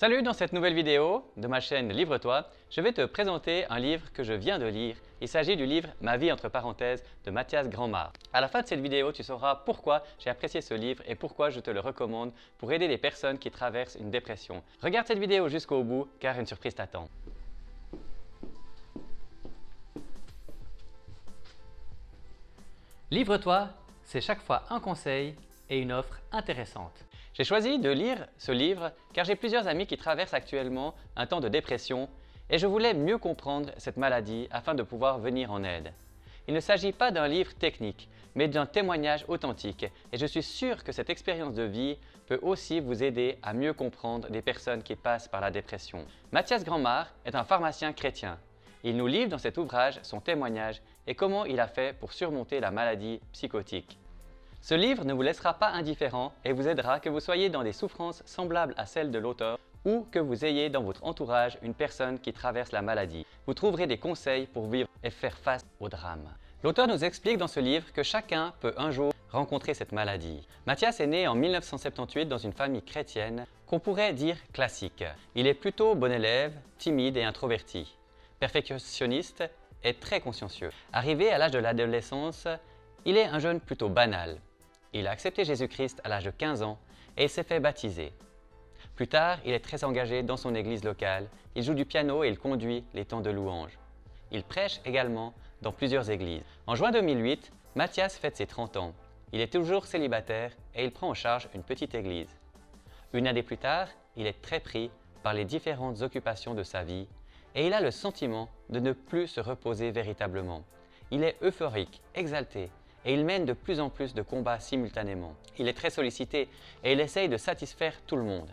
Salut, dans cette nouvelle vidéo de ma chaîne Livre-toi, je vais te présenter un livre que je viens de lire. Il s'agit du livre Ma vie entre parenthèses de Mathias Granmar. À la fin de cette vidéo, tu sauras pourquoi j'ai apprécié ce livre et pourquoi je te le recommande pour aider les personnes qui traversent une dépression. Regarde cette vidéo jusqu'au bout car une surprise t'attend. Livre-toi, c'est chaque fois un conseil et une offre intéressante. J'ai choisi de lire ce livre car j'ai plusieurs amis qui traversent actuellement un temps de dépression et je voulais mieux comprendre cette maladie afin de pouvoir venir en aide. Il ne s'agit pas d'un livre technique, mais d'un témoignage authentique et je suis sûr que cette expérience de vie peut aussi vous aider à mieux comprendre des personnes qui passent par la dépression. Mathias Granmar est un pharmacien chrétien. Il nous livre dans cet ouvrage son témoignage et comment il a fait pour surmonter la maladie psychotique. Ce livre ne vous laissera pas indifférent et vous aidera que vous soyez dans des souffrances semblables à celles de l'auteur ou que vous ayez dans votre entourage une personne qui traverse la maladie. Vous trouverez des conseils pour vivre et faire face au drame. L'auteur nous explique dans ce livre que chacun peut un jour rencontrer cette maladie. Mathias est né en 1978 dans une famille chrétienne qu'on pourrait dire classique. Il est plutôt bon élève, timide et introverti, perfectionniste et très consciencieux. Arrivé à l'âge de l'adolescence, il est un jeune plutôt banal. Il a accepté Jésus-Christ à l'âge de 15 ans et il s'est fait baptiser. Plus tard, il est très engagé dans son église locale, il joue du piano et il conduit les temps de louange. Il prêche également dans plusieurs églises. En juin 2008, Mathias fête ses 30 ans. Il est toujours célibataire et il prend en charge une petite église. Une année plus tard, il est très pris par les différentes occupations de sa vie et il a le sentiment de ne plus se reposer véritablement. Il est euphorique, exalté, et il mène de plus en plus de combats simultanément. Il est très sollicité et il essaye de satisfaire tout le monde.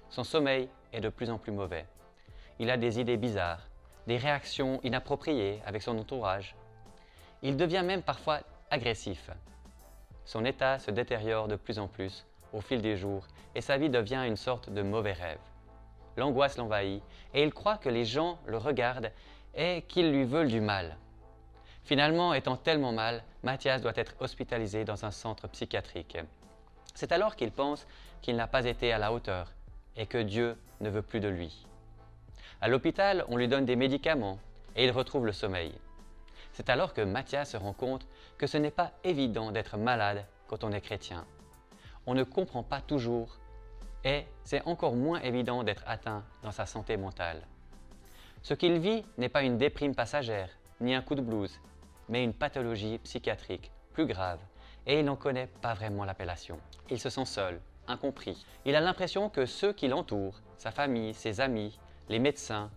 Son sommeil est de plus en plus mauvais. Il a des idées bizarres, des réactions inappropriées avec son entourage. Il devient même parfois agressif. Son état se détériore de plus en plus au fil des jours et sa vie devient une sorte de mauvais rêve. L'angoisse l'envahit et il croit que les gens le regardent et qu'ils lui veulent du mal. Finalement, étant tellement mal, Mathias doit être hospitalisé dans un centre psychiatrique. C'est alors qu'il pense qu'il n'a pas été à la hauteur et que Dieu ne veut plus de lui. À l'hôpital, on lui donne des médicaments et il retrouve le sommeil. C'est alors que Mathias se rend compte que ce n'est pas évident d'être malade quand on est chrétien. On ne comprend pas toujours et c'est encore moins évident d'être atteint dans sa santé mentale. Ce qu'il vit n'est pas une déprime passagère, ni un coup de blues, mais une pathologie psychiatrique plus grave et il n'en connaît pas vraiment l'appellation. Il se sent seul, incompris. Il a l'impression que ceux qui l'entourent, sa famille, ses amis, les médecins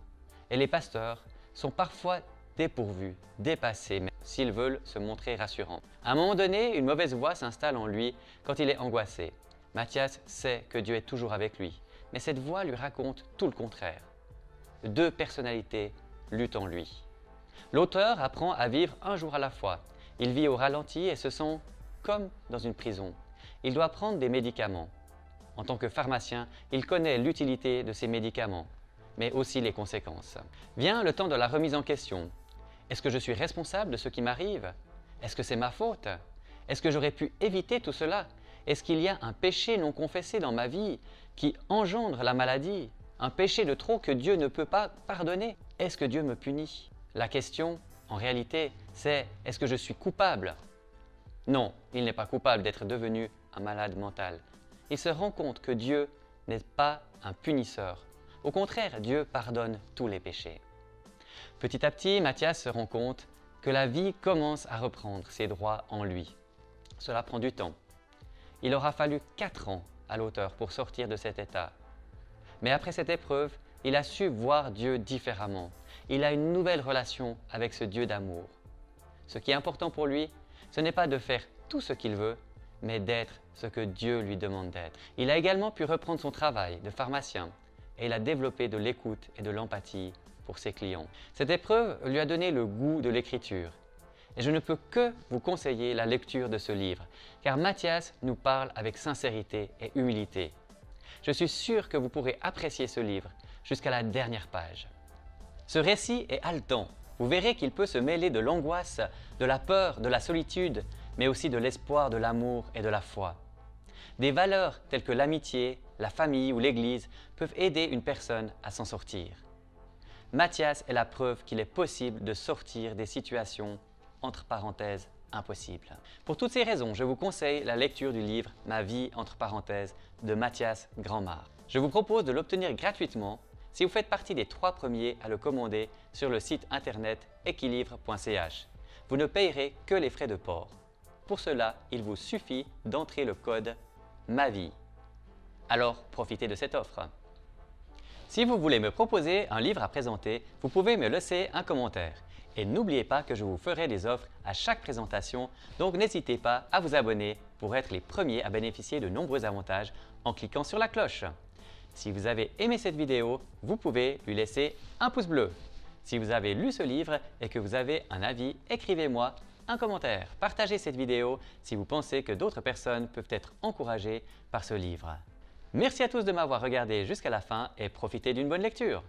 et les pasteurs sont parfois dépourvus, dépassés, même s'ils veulent se montrer rassurants. À un moment donné, une mauvaise voix s'installe en lui quand il est angoissé. Mathias sait que Dieu est toujours avec lui, mais cette voix lui raconte tout le contraire. Deux personnalités luttent en lui. L'auteur apprend à vivre un jour à la fois. Il vit au ralenti et se sent comme dans une prison. Il doit prendre des médicaments. En tant que pharmacien, il connaît l'utilité de ces médicaments, mais aussi les conséquences. Vient le temps de la remise en question. Est-ce que je suis responsable de ce qui m'arrive? Est-ce que c'est ma faute? Est-ce que j'aurais pu éviter tout cela? Est-ce qu'il y a un péché non confessé dans ma vie qui engendre la maladie? Un péché de trop que Dieu ne peut pas pardonner? Est-ce que Dieu me punit? La question, en réalité, c'est « est-ce que je suis coupable ?» Non, il n'est pas coupable d'être devenu un malade mental. Il se rend compte que Dieu n'est pas un punisseur. Au contraire, Dieu pardonne tous les péchés. Petit à petit, Mathias se rend compte que la vie commence à reprendre ses droits en lui. Cela prend du temps. Il aura fallu 4 ans à l'auteur pour sortir de cet état. Mais après cette épreuve, il a su voir Dieu différemment. Il a une nouvelle relation avec ce Dieu d'amour. Ce qui est important pour lui, ce n'est pas de faire tout ce qu'il veut, mais d'être ce que Dieu lui demande d'être. Il a également pu reprendre son travail de pharmacien et il a développé de l'écoute et de l'empathie pour ses clients. Cette épreuve lui a donné le goût de l'écriture. Et je ne peux que vous conseiller la lecture de ce livre, car Mathias nous parle avec sincérité et humilité. Je suis sûr que vous pourrez apprécier ce livre jusqu'à la dernière page. Ce récit est haletant. Vous verrez qu'il peut se mêler de l'angoisse, de la peur, de la solitude, mais aussi de l'espoir, de l'amour et de la foi. Des valeurs telles que l'amitié, la famille ou l'Église peuvent aider une personne à s'en sortir. Matthias est la preuve qu'il est possible de sortir des situations, entre parenthèses, impossibles. Pour toutes ces raisons, je vous conseille la lecture du livre « Ma vie » entre parenthèses de Matthias Grandmar. Je vous propose de l'obtenir gratuitement si vous faites partie des 3 premiers à le commander sur le site internet equilivre.ch. Vous ne payerez que les frais de port. Pour cela, il vous suffit d'entrer le code MAVIE. Alors, profitez de cette offre. Si vous voulez me proposer un livre à présenter, vous pouvez me laisser un commentaire. Et n'oubliez pas que je vous ferai des offres à chaque présentation, donc n'hésitez pas à vous abonner pour être les premiers à bénéficier de nombreux avantages en cliquant sur la cloche. Si vous avez aimé cette vidéo, vous pouvez lui laisser un pouce bleu. Si vous avez lu ce livre et que vous avez un avis, écrivez-moi un commentaire. Partagez cette vidéo si vous pensez que d'autres personnes peuvent être encouragées par ce livre. Merci à tous de m'avoir regardé jusqu'à la fin et profitez d'une bonne lecture.